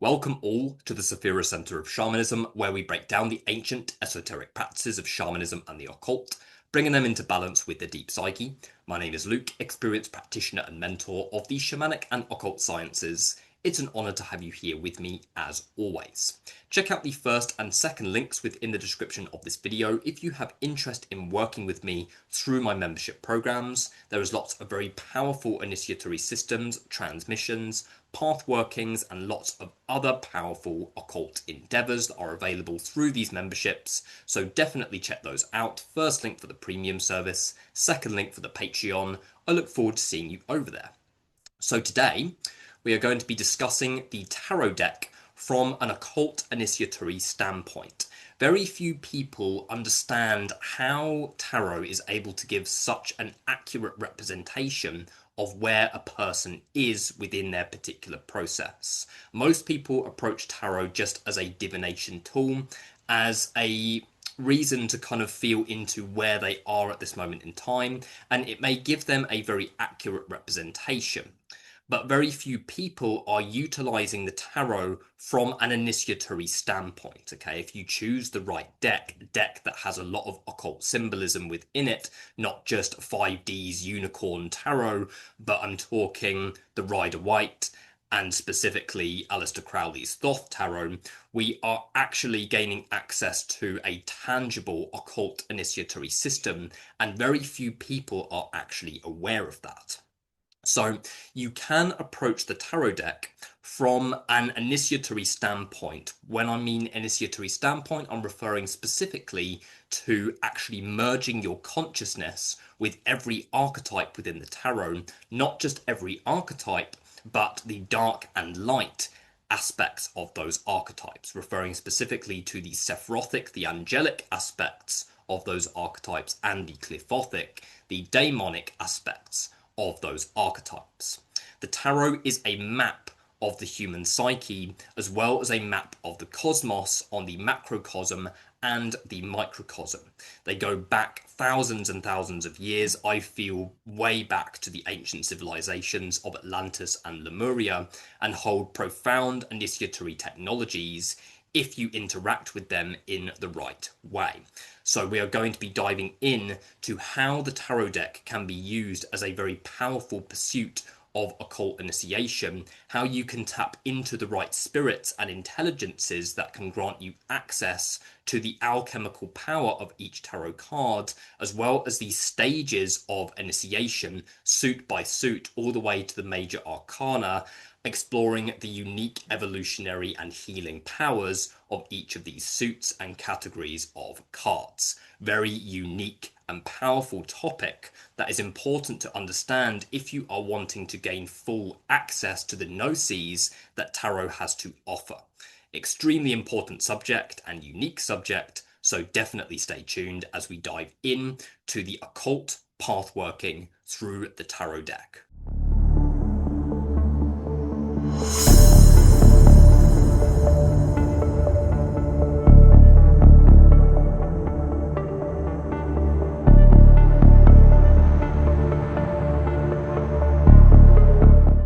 Welcome all to the Saphira Center of Shamanism, where we break down the ancient esoteric practices of shamanism and the occult, bringing them into balance with the deep psyche. My name is Luke, experienced practitioner and mentor of the shamanic and occult sciences. It's an honor to have you here with me as always. Check out the first and second links within the description of this video if you have interest in working with me through my membership programs. There is lots of very powerful initiatory systems, transmissions, path workings, and lots of other powerful occult endeavors that are available through these memberships. So definitely check those out. First link for the premium service, second link for the Patreon. I look forward to seeing you over there. So today we are going to be discussing the tarot deck from an occult initiatory standpoint. Very few people understand how tarot is able to give such an accurate representation of where a person is within their particular process. Most people approach tarot just as a divination tool, as a reason to kind of feel into where they are at this moment in time, and it may give them a very accurate representation. But very few people are utilizing the tarot from an initiatory standpoint. Okay, if you choose the right deck, a deck that has a lot of occult symbolism within it, not just 5D's unicorn tarot, but I'm talking the Rider-Waite and specifically Aleister Crowley's Thoth Tarot, we are actually gaining access to a tangible occult initiatory system, and very few people are actually aware of that. So you can approach the tarot deck from an initiatory standpoint. When I mean initiatory standpoint, I'm referring specifically to actually merging your consciousness with every archetype within the tarot, not just every archetype, but the dark and light aspects of those archetypes, referring specifically to the Sephirothic, the angelic aspects of those archetypes, and the Qliphothic, the daemonic aspects of those archetypes. The tarot is a map of the human psyche, as well as a map of the cosmos on the macrocosm and the microcosm. They go back thousands and thousands of years. I feel way back to the ancient civilizations of Atlantis and Lemuria, and hold profound initiatory technologies if you interact with them in the right way. So we are going to be diving in to how the tarot deck can be used as a very powerful pursuit of occult initiation, how you can tap into the right spirits and intelligences that can grant you access to the alchemical power of each tarot card, as well as the stages of initiation, suit by suit, all the way to the major arcana, exploring the unique evolutionary and healing powers of each of these suits and categories of cards. Very unique and powerful topic that is important to understand if you are wanting to gain full access to the gnosis that tarot has to offer. Extremely important subject and unique subject, so definitely stay tuned as we dive in to the occult path working through the tarot deck.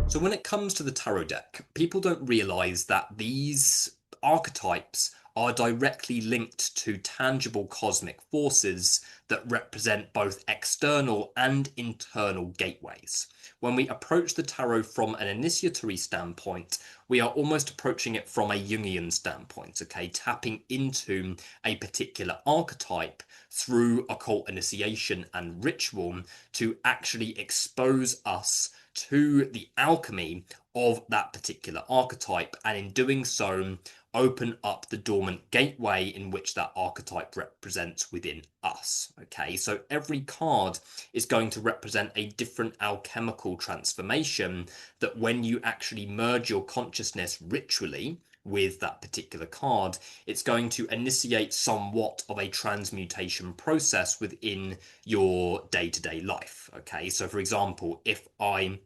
So when it comes to the tarot deck, people don't realize that these archetypes are directly linked to tangible cosmic forces that represent both external and internal gateways. When we approach the tarot from an initiatory standpoint, we are almost approaching it from a Jungian standpoint, okay? Tapping into a particular archetype through occult initiation and ritual to actually expose us to the alchemy of that particular archetype, and in doing so open up the dormant gateway in which that archetype represents within us. Okay, so every card is going to represent a different alchemical transformation that when you actually merge your consciousness ritually with that particular card, it's going to initiate somewhat of a transmutation process within your day-to-day life. Okay, so for example, if I'm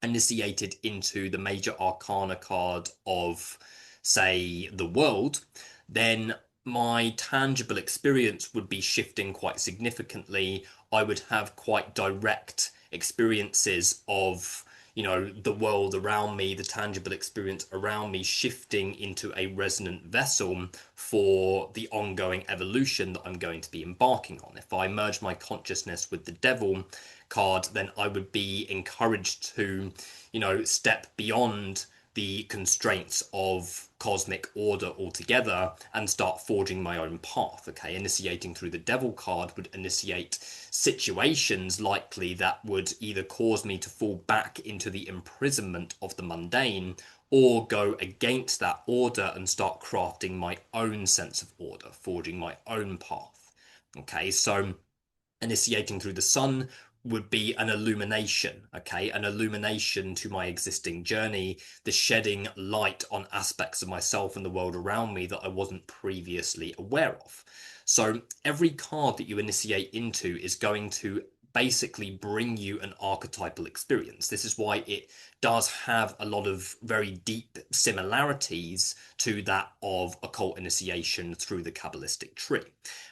initiated into the major arcana card of, say, the world, then my tangible experience would be shifting quite significantly. I would have quite direct experiences of the world around me, the tangible experience around me, shifting into a resonant vessel for the ongoing evolution that I'm going to be embarking on. If I merge my consciousness with the devil card, then I would be encouraged to, step beyond the constraints of cosmic order altogether and start forging my own path. Okay, initiating through the devil card would initiate situations likely that would either cause me to fall back into the imprisonment of the mundane or go against that order and start crafting my own sense of order, forging my own path. Okay, so initiating through the sun would be an illumination, okay? An illumination to my existing journey, the shedding light on aspects of myself and the world around me that I wasn't previously aware of. So every card that you initiate into is going to basically bring you an archetypal experience. This is why it does have a lot of very deep similarities to that of occult initiation through the Kabbalistic tree.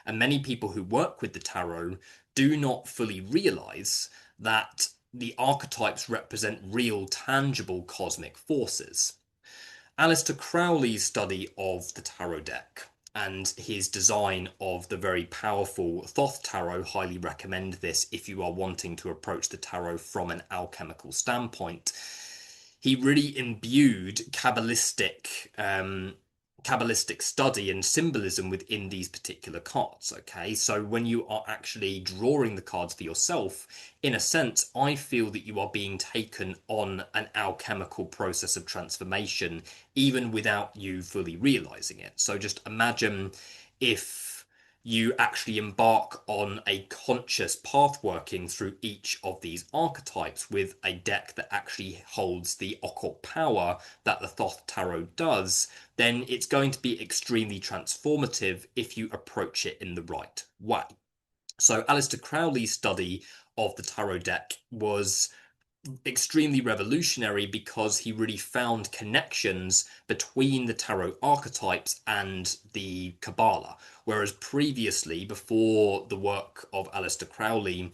And many people who work with the tarot do not fully realize that the archetypes represent real, tangible cosmic forces. Aleister Crowley's study of the tarot deck and his design of the very powerful Thoth tarot, highly recommend this if you are wanting to approach the tarot from an alchemical standpoint. He really imbued Kabbalistic study and symbolism within these particular cards. Okay, so when you are actually drawing the cards for yourself, in a sense, I feel that you are being taken on an alchemical process of transformation, even without you fully realizing it. So just imagine if you actually embark on a conscious path working through each of these archetypes with a deck that actually holds the occult power that the Thoth Tarot does, then it's going to be extremely transformative if you approach it in the right way. So Aleister Crowley's study of the tarot deck was extremely revolutionary because he really found connections between the tarot archetypes and the Kabbalah. Whereas previously, before the work of Aleister Crowley,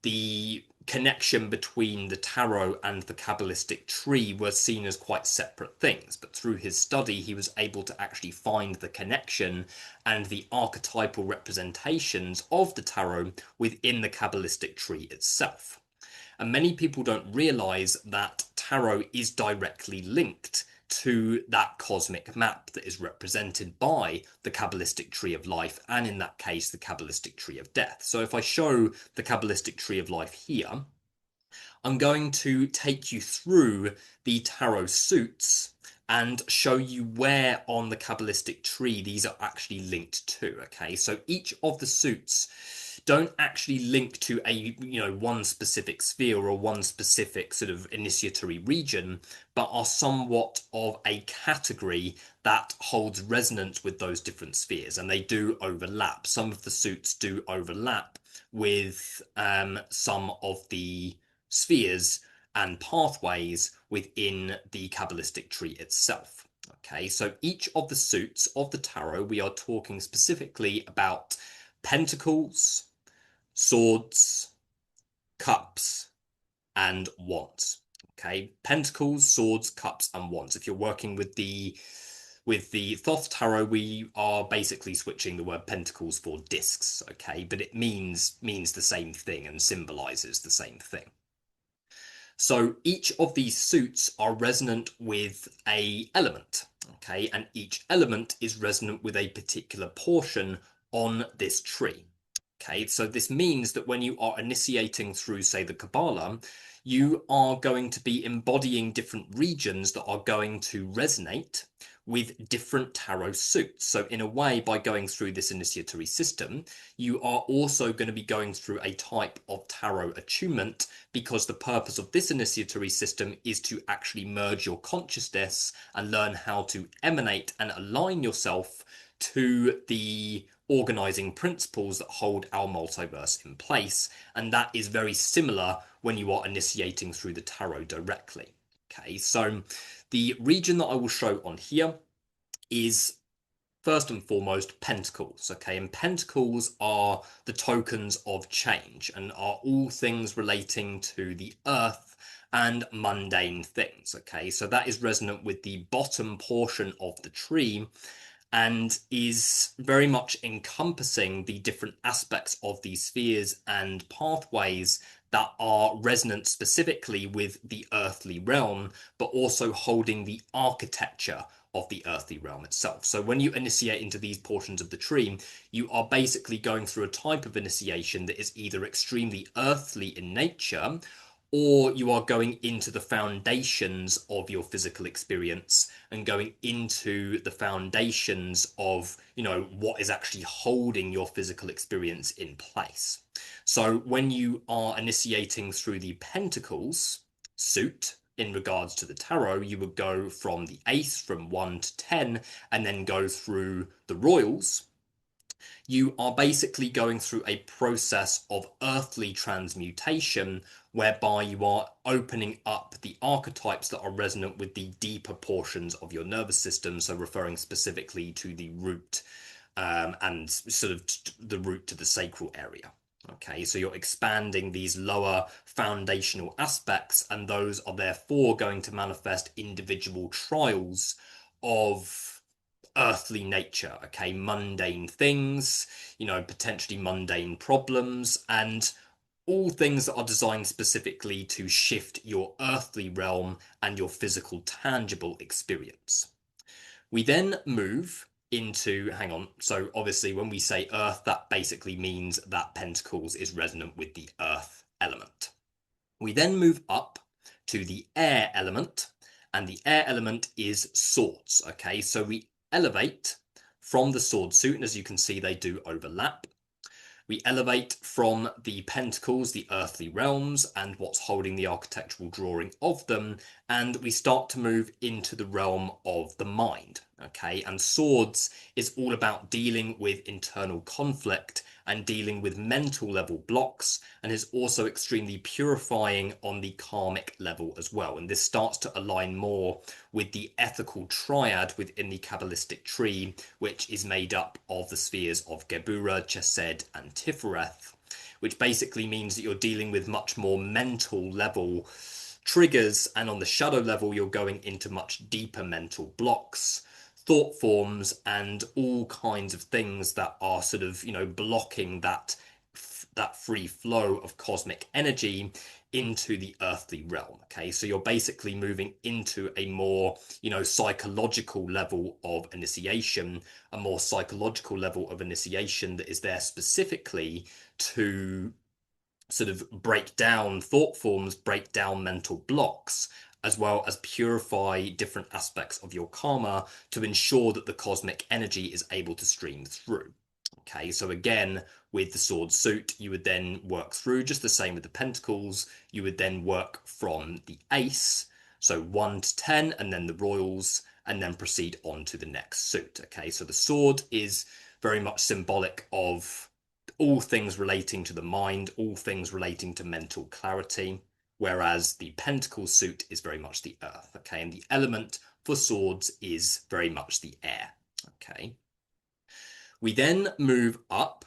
the connection between the tarot and the Kabbalistic tree were seen as quite separate things. But through his study, he was able to actually find the connection and the archetypal representations of the tarot within the Kabbalistic tree itself. And many people don't realize that tarot is directly linked to that cosmic map that is represented by the Kabbalistic tree of life, and in that case, the Kabbalistic tree of death. So if I show the Kabbalistic tree of life here, I'm going to take you through the tarot suits and show you where on the Kabbalistic tree these are actually linked to. Okay, so each of the suits don't actually link to a one specific sphere or one specific sort of initiatory region, but are somewhat of a category that holds resonance with those different spheres, and they do overlap. Some of the suits do overlap with some of the spheres and pathways within the Kabbalistic tree itself. Okay, so each of the suits of the tarot, we are talking specifically about pentacles, swords, cups, and wands. Okay, pentacles, swords, cups, and wands. If you're working with the Thoth tarot, we are basically switching the word pentacles for discs. Okay, but it means the same thing and symbolizes the same thing. So each of these suits are resonant with a element, okay, and each element is resonant with a particular portion on this tree. Okay, so this means that when you are initiating through, say, the Kabbalah, you are going to be embodying different regions that are going to resonate with different tarot suits. So in a way, by going through this initiatory system, you are also going to be going through a type of tarot attunement, because the purpose of this initiatory system is to actually merge your consciousness and learn how to emanate and align yourself to the organizing principles that hold our multiverse in place. And that is very similar when you are initiating through the tarot directly. Okay, so the region that I will show on here is first and foremost pentacles. Okay, and pentacles are the tokens of change and are all things relating to the earth and mundane things. Okay, so that is resonant with the bottom portion of the tree and is very much encompassing the different aspects of these spheres and pathways that are resonant specifically with the earthly realm, but also holding the architecture of the earthly realm itself. So when you initiate into these portions of the tree, you are basically going through a type of initiation that is either extremely earthly in nature, or you are going into the foundations of your physical experience and going into the foundations of, what is actually holding your physical experience in place. So when you are initiating through the Pentacles suit in regards to the tarot, you would go from the Ace from 1 to 10 and then go through the Royals. You are basically going through a process of earthly transmutation whereby you are opening up the archetypes that are resonant with the deeper portions of your nervous system, so referring specifically to the root and sort of the root to the sacral area. Okay, so you're expanding these lower foundational aspects, and those are therefore going to manifest individual trials of earthly nature, okay, mundane things, potentially mundane problems, and all things that are designed specifically to shift your earthly realm and your physical, tangible experience. We then move into, hang on, so obviously when we say earth, that basically means that Pentacles is resonant with the earth element. We then move up to the air element, and the air element is swords, okay? So we elevate from the sword suit, and as you can see, they do overlap. We elevate from the pentacles, the earthly realms, and what's holding the architectural drawing of them, and we start to move into the realm of the mind, okay? And swords is all about dealing with internal conflict and dealing with mental level blocks, and is also extremely purifying on the karmic level as well. And this starts to align more with the ethical triad within the Kabbalistic tree, which is made up of the spheres of Geburah, Chesed, and Tifereth, which basically means that you're dealing with much more mental level triggers, and on the shadow level, you're going into much deeper mental blocks, thought forms, and all kinds of things that are sort of, blocking that free flow of cosmic energy into the earthly realm. Okay, so you're basically moving into a more, psychological level of initiation, a more psychological level of initiation that is there specifically to sort of break down thought forms, break down mental blocks, as well as purify different aspects of your karma to ensure that the cosmic energy is able to stream through. Okay, so again, with the sword suit, you would then work through just the same with the pentacles. You would then work from the ace, so 1 to 10, and then the royals, and then proceed on to the next suit. Okay, so the sword is very much symbolic of all things relating to the mind, all things relating to mental clarity, whereas the pentacle suit is very much the earth. Okay, and the element for swords is very much the air. Okay. We then move up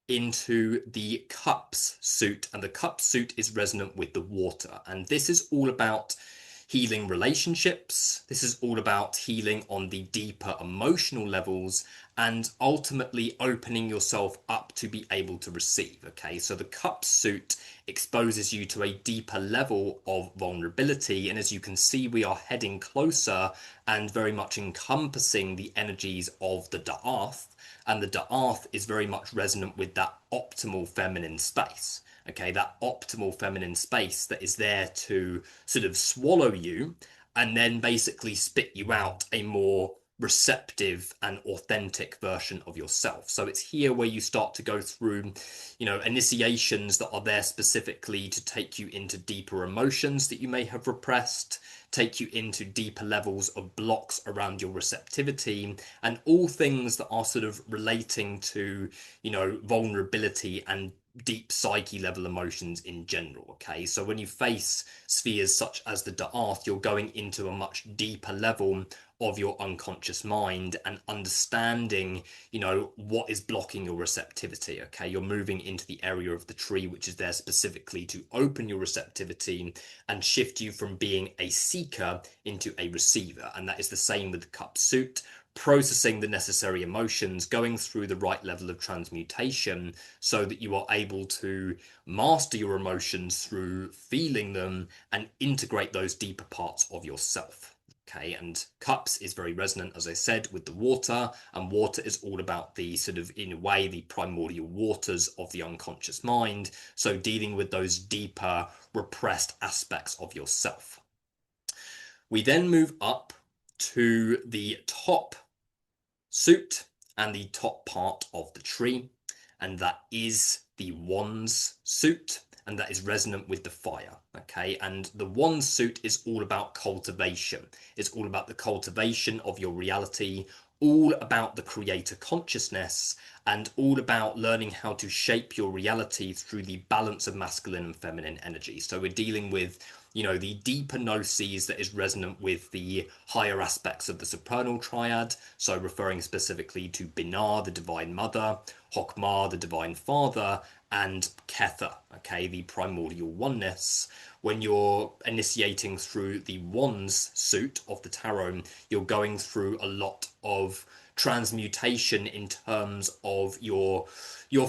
into the cups suit, and the cups suit is resonant with the water, and this is all about healing relationships. This is all about healing on the deeper emotional levels and ultimately opening yourself up to be able to receive. Okay, so the cup suit exposes you to a deeper level of vulnerability, and as you can see, we are heading closer and very much encompassing the energies of the Da'ath, and the Da'ath is very much resonant with that optimal feminine space. Okay, that optimal feminine space that is there to sort of swallow you and then basically spit you out a more receptive and authentic version of yourself. So it's here where you start to go through, initiations that are there specifically to take you into deeper emotions that you may have repressed, take you into deeper levels of blocks around your receptivity, and all things that are sort of relating to, vulnerability and deep psyche level emotions in general. Okay, so when you face spheres such as the Da'ath, you're going into a much deeper level of your unconscious mind and understanding, what is blocking your receptivity. Okay, you're moving into the area of the tree which is there specifically to open your receptivity and shift you from being a seeker into a receiver. And that is the same with the cup suit, processing the necessary emotions, going through the right level of transmutation so that you are able to master your emotions through feeling them and integrate those deeper parts of yourself. Okay, and cups is very resonant, as I said, with the water, and water is all about the sort of, in a way, the primordial waters of the unconscious mind. So dealing with those deeper repressed aspects of yourself. We then move up to the top suit and the top part of the tree, and that is the wands suit, and that is resonant with the fire. Okay, and the wands suit is all about cultivation. It's all about the cultivation of your reality, all about the creator consciousness, and all about learning how to shape your reality through the balance of masculine and feminine energy. So we're dealing with, the deeper gnosis that is resonant with the higher aspects of the supernal triad. So referring specifically to Binah, the divine mother, Hokmah, the divine father, and Kether, okay, the primordial oneness. When you're initiating through the wands suit of the tarot, you're going through a lot of transmutation in terms of your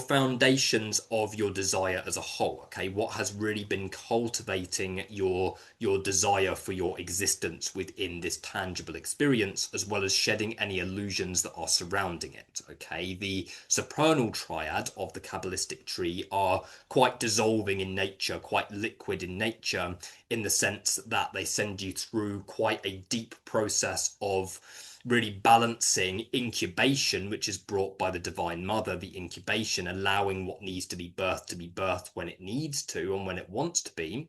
foundations of your desire as a whole. Okay, what has really been cultivating your desire for your existence within this tangible experience, as well as shedding any illusions that are surrounding it. Okay, the supernal triad of the Kabbalistic tree are quite dissolving in nature, quite liquid in nature, in the sense that they send you through quite a deep process of really balancing incubation, which is brought by the divine mother, the incubation, allowing what needs to be birthed when it needs to and when it wants to be,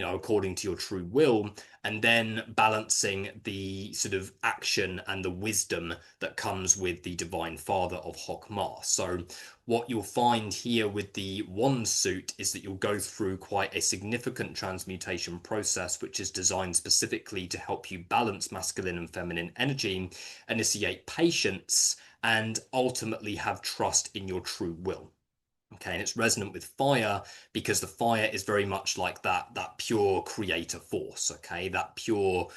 according to your true will, and then balancing the sort of action and the wisdom that comes with the divine father of Hokmah. So what you'll find here with the wand suit is that you'll go through quite a significant transmutation process, which is designed specifically to help you balance masculine and feminine energy, initiate patience, and ultimately have trust in your true will. Okay, and it's resonant with fire because the fire is very much like that pure creator force. Okay, that pure,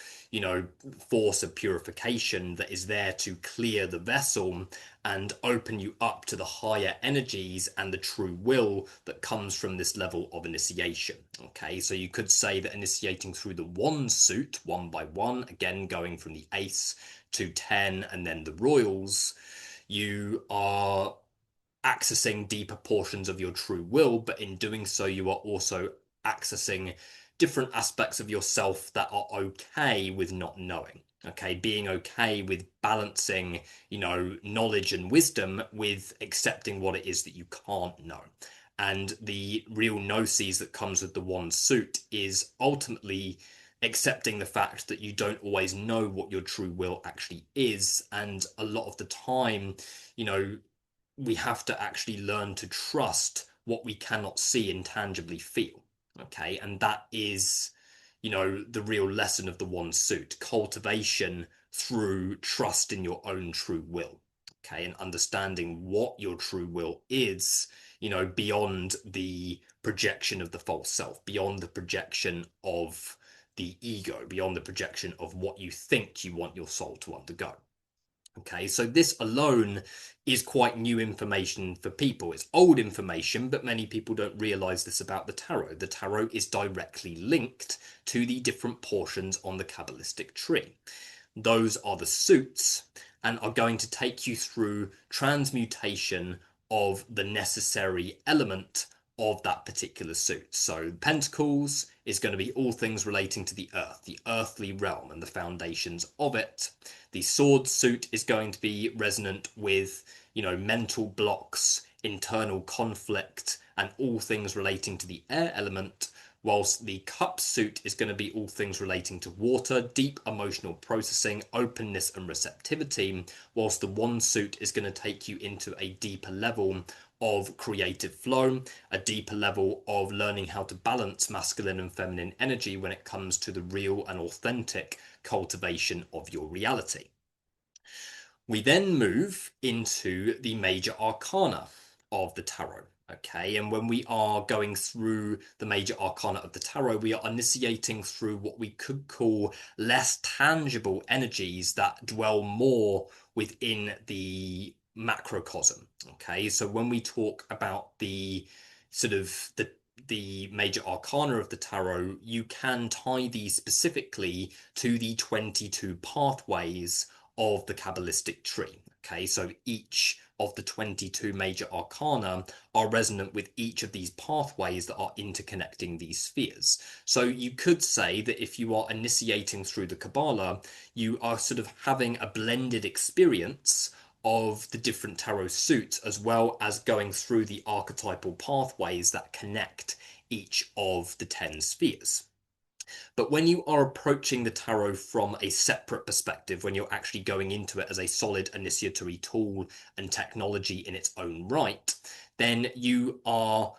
force of purification that is there to clear the vessel and open you up to the higher energies and the true will that comes from this level of initiation. Okay, so you could say that initiating through the wand suit one by one, again going from the ace to 10 and then the royals, you are accessing deeper portions of your true will, but in doing so, you are also accessing different aspects of yourself that are okay with not knowing. Okay, being okay with balancing, knowledge and wisdom with accepting what it is that you can't know. And the real gnosis that comes with the wand suit is ultimately accepting the fact that you don't always know what your true will actually is. And a lot of the time, we have to actually learn to trust what we cannot see and tangibly feel. Okay, and that is, the real lesson of the wand suit, cultivation through trust in your own true will. Okay, and understanding what your true will is, beyond the projection of the false self, beyond the projection of the ego, beyond the projection of what you think you want your soul to undergo. Okay, so this alone is quite new information for people. It's old information, but many people don't realize this about the tarot. The tarot is directly linked to the different portions on the Kabbalistic tree. Those are the suits and are going to take you through transmutation of the necessary element of that particular suit. So Pentacles is going to be all things relating to the earth, the earthly realm and the foundations of it. The sword suit is going to be resonant with, mental blocks, internal conflict, and all things relating to the air element, whilst the cup suit is going to be all things relating to water, deep emotional processing, openness and receptivity, whilst the wand suit is going to take you into a deeper level of creative flow, a deeper level of learning how to balance masculine and feminine energy when it comes to the real and authentic cultivation of your reality. We then move into the major arcana of the tarot. Okay, and when we are going through the major arcana of the tarot, we are initiating through what we could call less tangible energies that dwell more within the macrocosm. Okay, so when we talk about the sort of the major arcana of the tarot, you can tie these specifically to the 22 pathways of the Kabbalistic tree. Okay, so each of the 22 major arcana are resonant with each of these pathways that are interconnecting these spheres. So you could say that if you are initiating through the Kabbalah, you are sort of having a blended experience of the different tarot suits, as well as going through the archetypal pathways that connect each of the 10 spheres. But when you are approaching the tarot from a separate perspective, when you're actually going into it as a solid initiatory tool and technology in its own right, then you are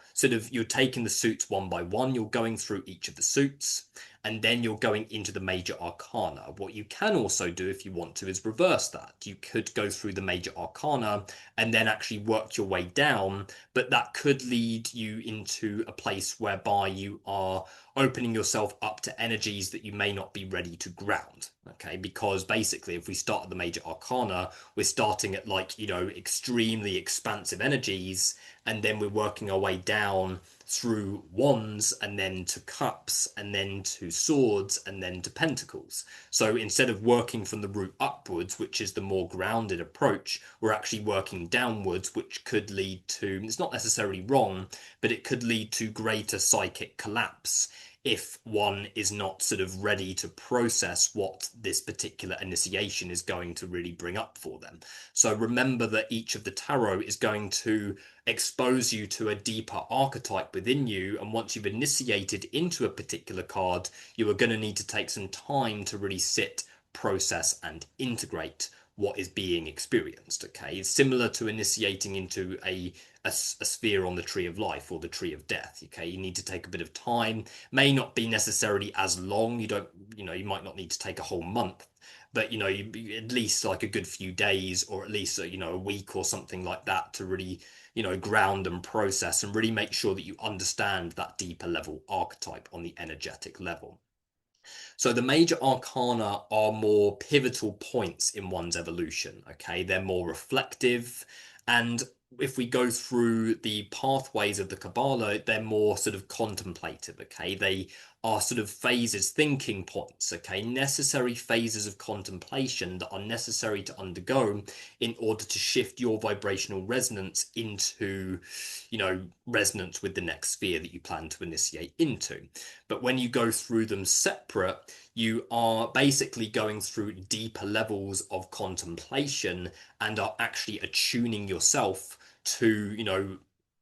you're taking the suits one by one, you're going through each of the suits, and then you're going into the major arcana. What you can also do if you want to is reverse that. You could go through the major arcana and then actually work your way down, but that could lead you into a place whereby you are opening yourself up to energies that you may not be ready to ground. Okay, because basically if we start at the major arcana, we're starting at extremely expansive energies, and then we're working our way down through wands and then to cups and then to swords and then to pentacles. So instead of working from the root upwards, which is the more grounded approach, we're actually working downwards, which could lead to, it's not necessarily wrong, but it could lead to greater psychic collapse if one is not sort of ready to process what this particular initiation is going to really bring up for them. So remember that each of the tarot is going to expose you to a deeper archetype within you, and once you've initiated into a particular card, you are going to need to take some time to really sit, process, and integrate what is being experienced. Okay, it's similar to initiating into a sphere on the tree of life or the tree of death. Okay, you need to take a bit of time, may not be necessarily as long, you might not need to take a whole month, but at least like a good few days, or at least a week or something like that, to really ground and process and really make sure that you understand that deeper level archetype on the energetic level. So the major arcana are more pivotal points in one's evolution. Okay, they're more reflective, and if we go through the pathways of the Kabbalah, they're more sort of contemplative. Okay, they are sort of phases, thinking points. Okay, necessary phases of contemplation that are necessary to undergo in order to shift your vibrational resonance into resonance with the next sphere that you plan to initiate into. But when you go through them separate, you are basically going through deeper levels of contemplation and are actually attuning yourself to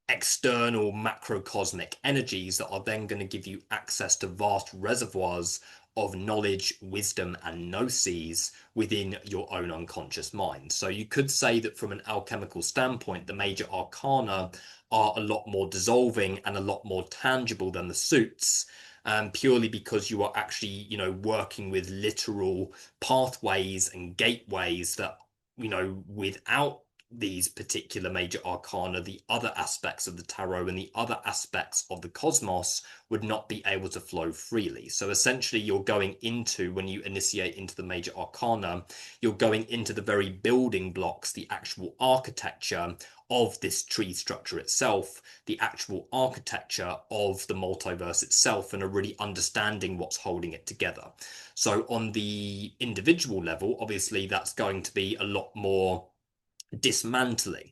external macrocosmic energies that are then going to give you access to vast reservoirs of knowledge, wisdom, and gnosis within your own unconscious mind. So you could say that from an alchemical standpoint, the major arcana are a lot more dissolving and a lot more tangible than the suits, purely because you are actually, working with literal pathways and gateways that, without these particular major arcana, the other aspects of the tarot and the other aspects of the cosmos would not be able to flow freely. So essentially you're going into, when you initiate into the major arcana, you're going into the very building blocks, the actual architecture of this tree structure itself, the actual architecture of the multiverse itself, and are really understanding what's holding it together. So on the individual level, obviously that's going to be a lot more dismantling,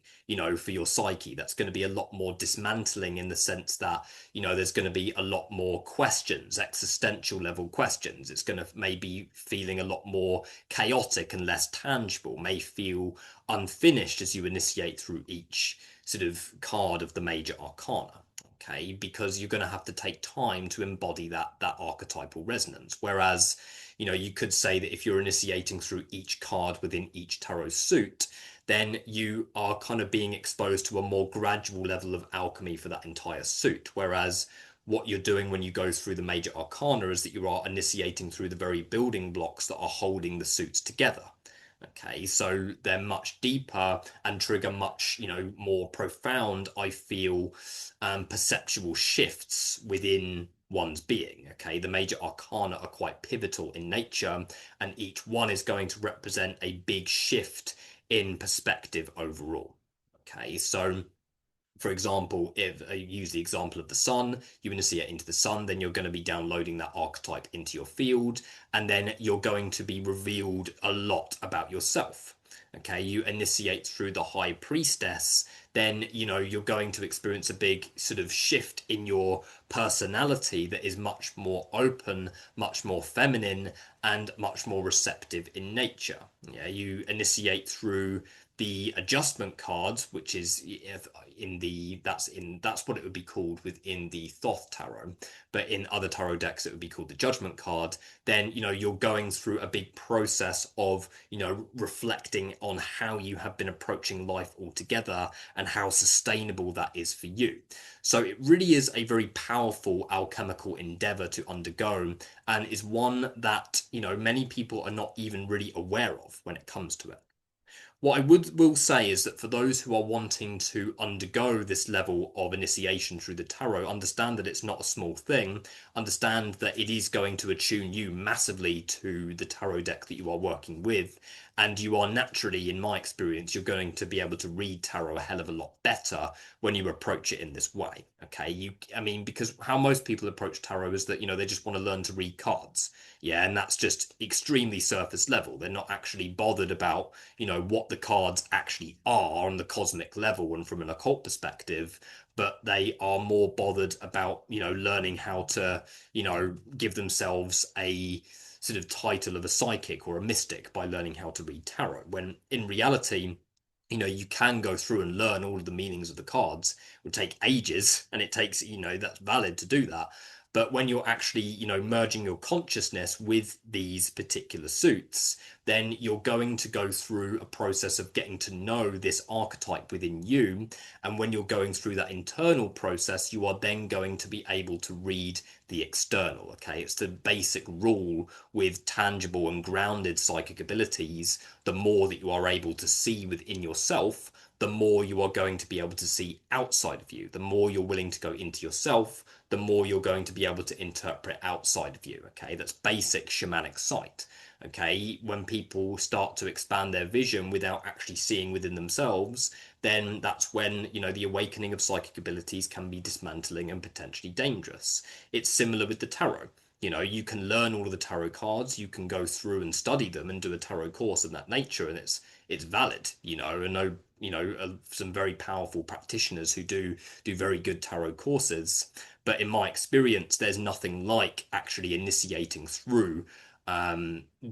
for your psyche. That's going to be a lot more dismantling in the sense that, there's going to be a lot more questions, existential level questions. It's going to maybe feeling a lot more chaotic and less tangible, may feel unfinished as you initiate through each sort of card of the major arcana. Okay, because you're going to have to take time to embody that archetypal resonance. Whereas, you could say that if you're initiating through each card within each tarot suit, then you are kind of being exposed to a more gradual level of alchemy for that entire suit. Whereas what you're doing when you go through the major arcana is that you are initiating through the very building blocks that are holding the suits together. Okay, so they're much deeper and trigger much, more profound, I feel, perceptual shifts within one's being. Okay, the major arcana are quite pivotal in nature, and each one is going to represent a big shift in perspective overall. Okay, so for example, if I use the example of the sun, you initiate into the sun, then you're going to be downloading that archetype into your field, and then you're going to be revealed a lot about yourself. Okay, you initiate through the high priestess, then you're going to experience a big sort of shift in your personality that is much more open, much more feminine, and much more receptive in nature. Yeah, you initiate through the adjustment cards, which is that's what it would be called within the Thoth tarot, but in other tarot decks it would be called the judgment card. Then you're going through a big process of reflecting on how you have been approaching life altogether and how sustainable that is for you. So it really is a very powerful alchemical endeavor to undergo, and is one that many people are not even really aware of when it comes to it. What I will say is that for those who are wanting to undergo this level of initiation through the tarot, understand that it's not a small thing. Understand that it is going to attune you massively to the tarot deck that you are working with. And you are naturally, in my experience, you're going to be able to read tarot a hell of a lot better when you approach it in this way. Okay, I mean, because how most people approach tarot is that, they just want to learn to read cards. Yeah, and that's just extremely surface level. They're not actually bothered about, what the cards actually are on the cosmic level and from an occult perspective, but they are more bothered about, learning how to, give themselves a sort of title of a psychic or a mystic by learning how to read tarot. When in reality, you can go through and learn all of the meanings of the cards. It would take ages, and it takes, that's valid to do that. But when you're actually, merging your consciousness with these particular suits, then you're going to go through a process of getting to know this archetype within you. And when you're going through that internal process, you are then going to be able to read the external. Okay, it's the basic rule with tangible and grounded psychic abilities. The more that you are able to see within yourself, the more you are going to be able to see outside of you. The more you're willing to go into yourself, the more you're going to be able to interpret outside of you. Okay, that's basic shamanic sight. Okay, when people start to expand their vision without actually seeing within themselves, then that's when, the awakening of psychic abilities can be dismantling and potentially dangerous. It's similar with the tarot. You can learn all of the tarot cards, you can go through and study them and do a tarot course of that nature, and it's valid. And know, some very powerful practitioners who do very good tarot courses. But in my experience, there's nothing like actually initiating through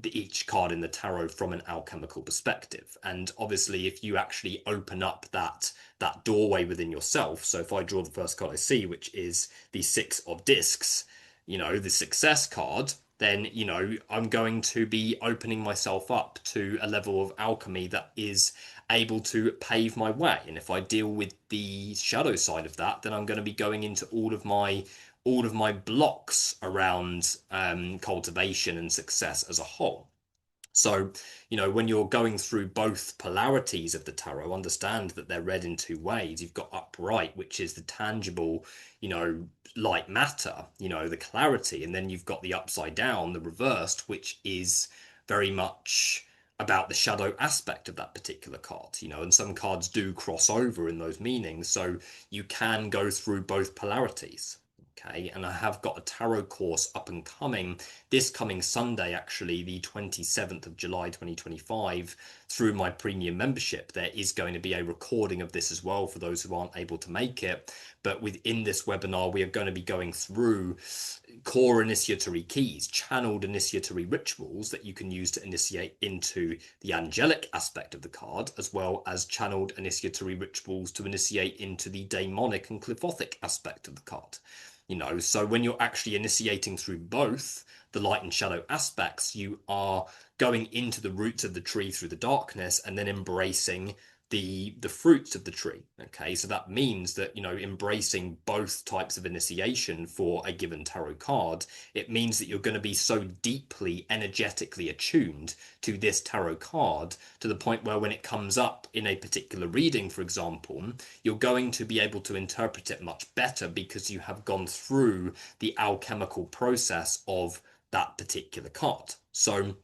each card in the tarot from an alchemical perspective. And obviously, if you actually open up that doorway within yourself, so if I draw the first card I see, which is the Six of Discs, the success card, then I'm going to be opening myself up to a level of alchemy that is able to pave my way. And if I deal with the shadow side of that, then I'm going to be going into all of my blocks around cultivation and success as a whole. So, when you're going through both polarities of the tarot, understand that they're read in two ways. You've got upright, which is the tangible, light matter, the clarity. And then you've got the upside down, the reversed, which is very much about the shadow aspect of that particular card, and some cards do cross over in those meanings. So you can go through both polarities. Okay, and I have got a tarot course up and coming this coming Sunday, actually, the 27th of July 2025, through my premium membership. There is going to be a recording of this as well for those who aren't able to make it. But within this webinar, we are going to be going through core initiatory keys, channeled initiatory rituals that you can use to initiate into the angelic aspect of the card, as well as channeled initiatory rituals to initiate into the demonic and clifothic aspect of the card. So when you're actually initiating through both the light and shadow aspects, you are going into the roots of the tree through the darkness and then embracing the fruits of the tree. Okay, so that means that, you know, embracing both types of initiation for a given tarot card, it means that you're going to be so deeply energetically attuned to this tarot card to the point where when it comes up in a particular reading, for example, you're going to be able to interpret it much better because you have gone through the alchemical process of that particular card. So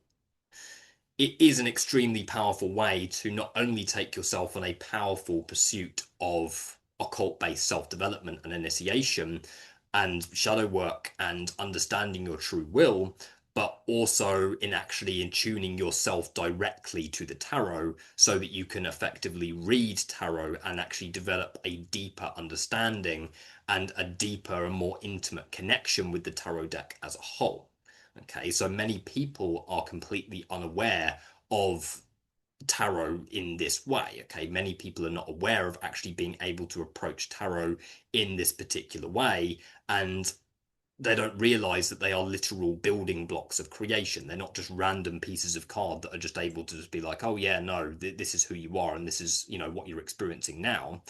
it is an extremely powerful way to not only take yourself on a powerful pursuit of occult-based self-development and initiation and shadow work and understanding your true will, but also in actually in tuning yourself directly to the tarot so that you can effectively read tarot and actually develop a deeper understanding and a deeper and more intimate connection with the tarot deck as a whole. Okay, so many people are completely unaware of tarot in this way. Okay, many people are not aware of actually being able to approach tarot in this particular way, and they don't realize that they are literal building blocks of creation. They're not just random pieces of card that are just able to just be like, oh yeah, no, this is who you are and this is, you know, what you're experiencing now.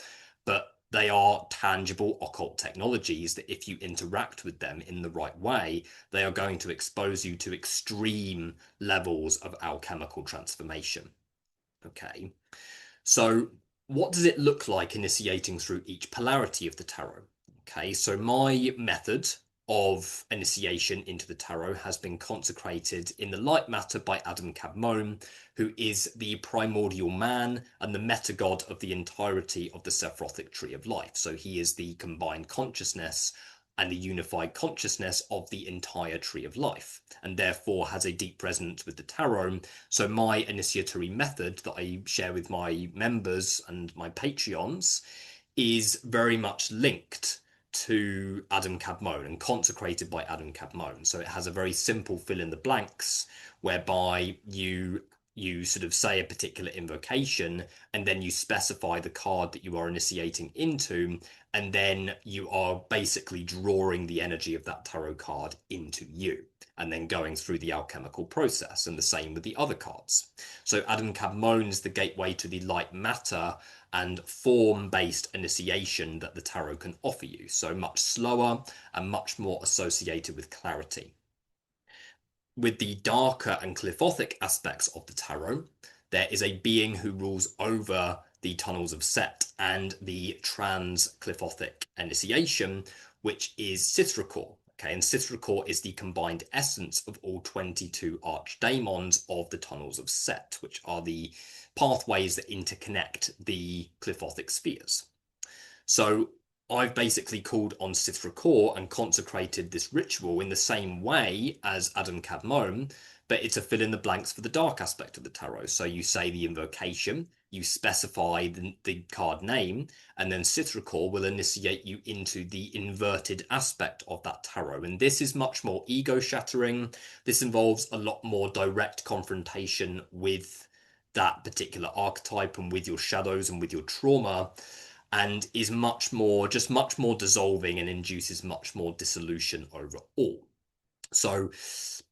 But they are tangible occult technologies that if you interact with them in the right way, they are going to expose you to extreme levels of alchemical transformation. Okay, so what does it look like initiating through each polarity of the tarot? Okay, so my method of initiation into the tarot has been consecrated in the light matter by Adam Kadmon, who is the primordial man and the meta-god of the entirety of the Sephirothic tree of life. So he is the combined consciousness and the unified consciousness of the entire tree of life, and therefore has a deep resonance with the tarot. So my initiatory method that I share with my members and my Patreons is very much linked to Adam Kadmon and consecrated by Adam Kadmon. So it has a very simple fill in the blanks whereby you sort of say a particular invocation and then you specify the card that you are initiating into, and then you are basically drawing the energy of that tarot card into you and then going through the alchemical process, and the same with the other cards. So Adam Kadmon is the gateway to the light matter and form-based initiation that the tarot can offer you. So much slower and much more associated with clarity. With the darker and cliffothic aspects of the tarot, there is a being who rules over the tunnels of Set and the trans-cliffothic initiation, which is Sithrakor. Okay, and Sithrakor is the combined essence of all 22 archdaemons of the tunnels of Set, which are the pathways that interconnect the cliffothic spheres. So I've basically called on Sithrakor and consecrated this ritual in the same way as Adam Kadmon, but it's a fill in the blanks for the dark aspect of the tarot. So you say the invocation, you specify the card name, and then Sithrakor will initiate you into the inverted aspect of that tarot. And this is much more ego shattering. This involves a lot more direct confrontation with that particular archetype and with your shadows and with your trauma, and is much more dissolving and induces much more dissolution overall. So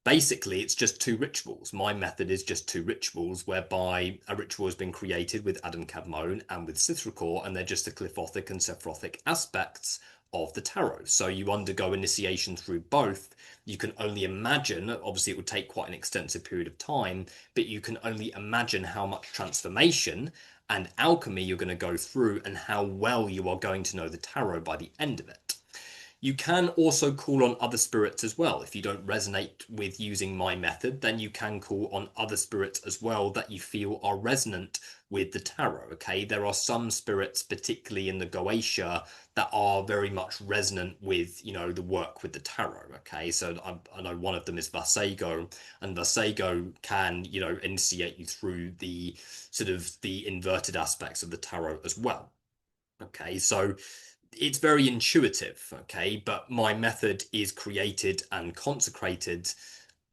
basically it's just two rituals. My method is just two rituals whereby a ritual has been created with Adam Kadmon and with Sithrakor, and they're just the cliffothic and sephirothic aspects of the tarot. So you undergo initiation through both. You can only imagine, obviously it would take quite an extensive period of time, but you can only imagine how much transformation and alchemy you're going to go through and how well you are going to know the tarot by the end of it. You can also call on other spirits as well. If you don't resonate with using my method, then you can call on other spirits as well that you feel are resonant with the tarot. Okay, there are some spirits, particularly in the Goetia, that are very much resonant with, you know, the work with the tarot. Okay, so I know one of them is Vasego, and Vasego can, you know, initiate you through the sort of the inverted aspects of the tarot as well. Okay, so it's very intuitive, okay, but my method is created and consecrated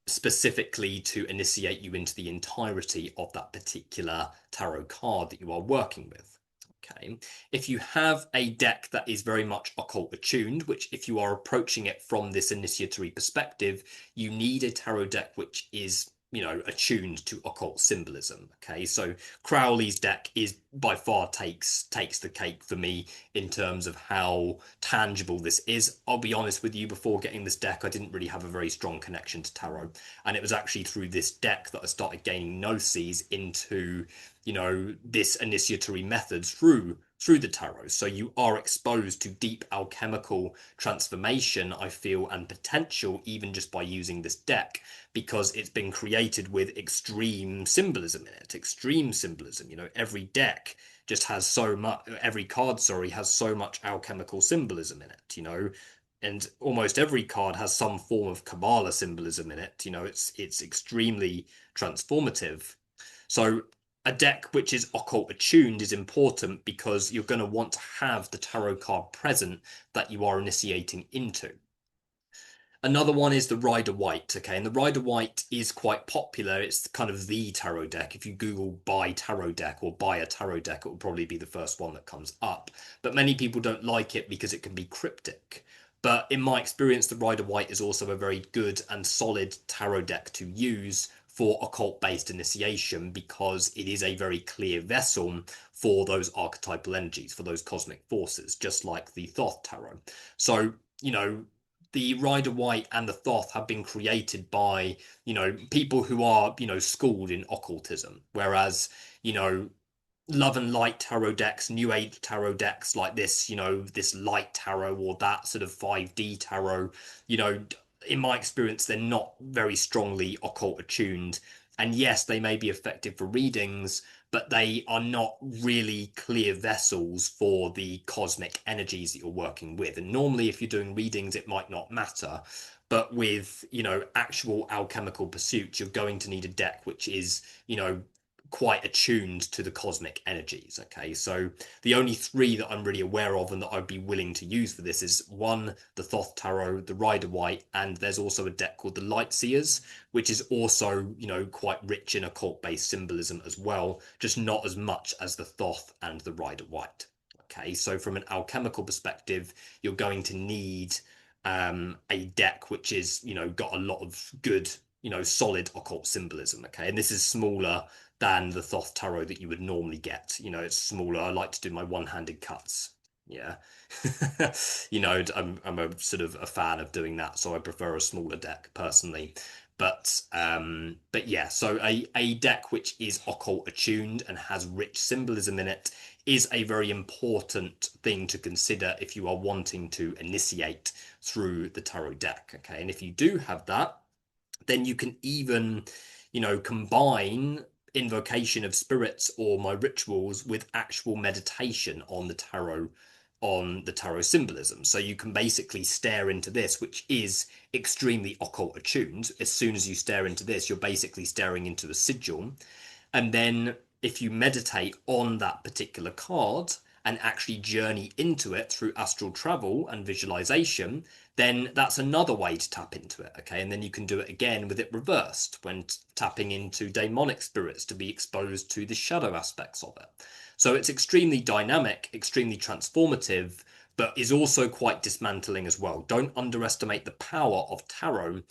specifically to initiate you into the entirety of that particular tarot card that you are working with. Okay, if you have a deck that is very much occult attuned, which if you are approaching it from this initiatory perspective, you need a tarot deck which is attuned to occult symbolism. Okay, so Crowley's deck is by far takes the cake for me in terms of how tangible this is. I'll be honest with you, before getting this deck, I didn't really have a very strong connection to tarot, and it was actually through this deck that I started gaining gnosis into, this initiatory method through the tarot. So you are exposed to deep alchemical transformation, I feel, and potential even just by using this deck, because it's been created with extreme symbolism in it. Extreme symbolism. Every deck just has so much, every card, sorry, has so much alchemical symbolism in it. And almost every card has some form of Kabbalah symbolism in it. It's extremely transformative. So a deck which is occult attuned is important because you're going to want to have the tarot card present that you are initiating into. Another one is the Rider White, okay, and the Rider White is quite popular. It's kind of the tarot deck. If you Google buy tarot deck or buy a tarot deck, it will probably be the first one that comes up. But many people don't like it because it can be cryptic. But in my experience, the Rider White is also a very good and solid tarot deck to use for occult-based initiation, because it is a very clear vessel for those archetypal energies, for those cosmic forces, just like the Thoth tarot. So, the Rider White and the Thoth have been created by, people who are, schooled in occultism. Whereas, love and light tarot decks, new age tarot decks like this, this light tarot or that sort of 5D tarot, you know, in my experience, they're not very strongly occult attuned. And yes, they may be effective for readings, but they are not really clear vessels for the cosmic energies that you're working with. And normally, if you're doing readings, it might not matter. But with, actual alchemical pursuits, you're going to need a deck which is, quite attuned to the cosmic energies. Okay, so the only three that I'm really aware of and that I'd be willing to use for this is one, the Thoth Tarot, the Rider White, and there's also a deck called the Light Seers, which is also, quite rich in occult-based symbolism as well, just not as much as the Thoth and the Rider White. Okay, so from an alchemical perspective, you're going to need a deck which is, got a lot of good, solid occult symbolism. Okay, and this is smaller than the Thoth tarot that you would normally get. It's smaller. I like to do my one-handed cuts. Yeah. I'm a sort of a fan of doing that, so I prefer a smaller deck personally. But yeah, so a deck which is occult attuned and has rich symbolism in it is a very important thing to consider if you are wanting to initiate through the tarot deck. Okay, and if you do have that, then you can even, combine invocation of spirits or my rituals with actual meditation on the tarot symbolism. So you can basically stare into this, which is extremely occult attuned. As soon as you stare into this, you're basically staring into a sigil. And then if you meditate on that particular card and actually journey into it through astral travel and visualization, then that's another way to tap into it. Okay, and then you can do it again with it reversed when tapping into demonic spirits to be exposed to the shadow aspects of it. So it's extremely dynamic, extremely transformative, but is also quite dismantling as well. Don't underestimate the power of tarot.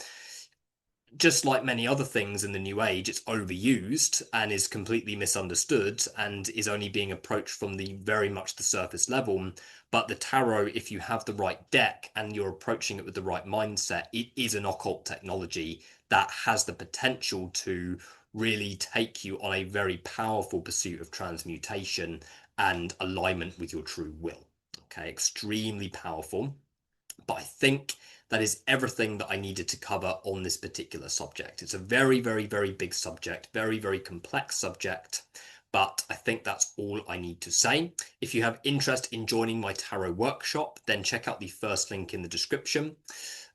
Just like many other things in the New Age, it's overused and is completely misunderstood and is only being approached from the very much the surface level. But the tarot, if you have the right deck and you're approaching it with the right mindset, it is an occult technology that has the potential to really take you on a very powerful pursuit of transmutation and alignment with your true will. Okay, extremely powerful. But I think that is everything that I needed to cover on this particular subject. It's a very, very, very big subject, very, very complex subject, but I think that's all I need to say. If you have interest in joining my tarot workshop, then check out the first link in the description.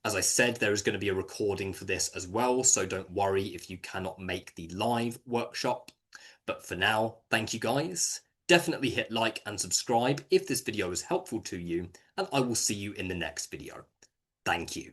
As I said, there is going to be a recording for this as well, so don't worry if you cannot make the live workshop. But for now, thank you guys. Definitely hit like and subscribe if this video was helpful to you, and I will see you in the next video. Thank you.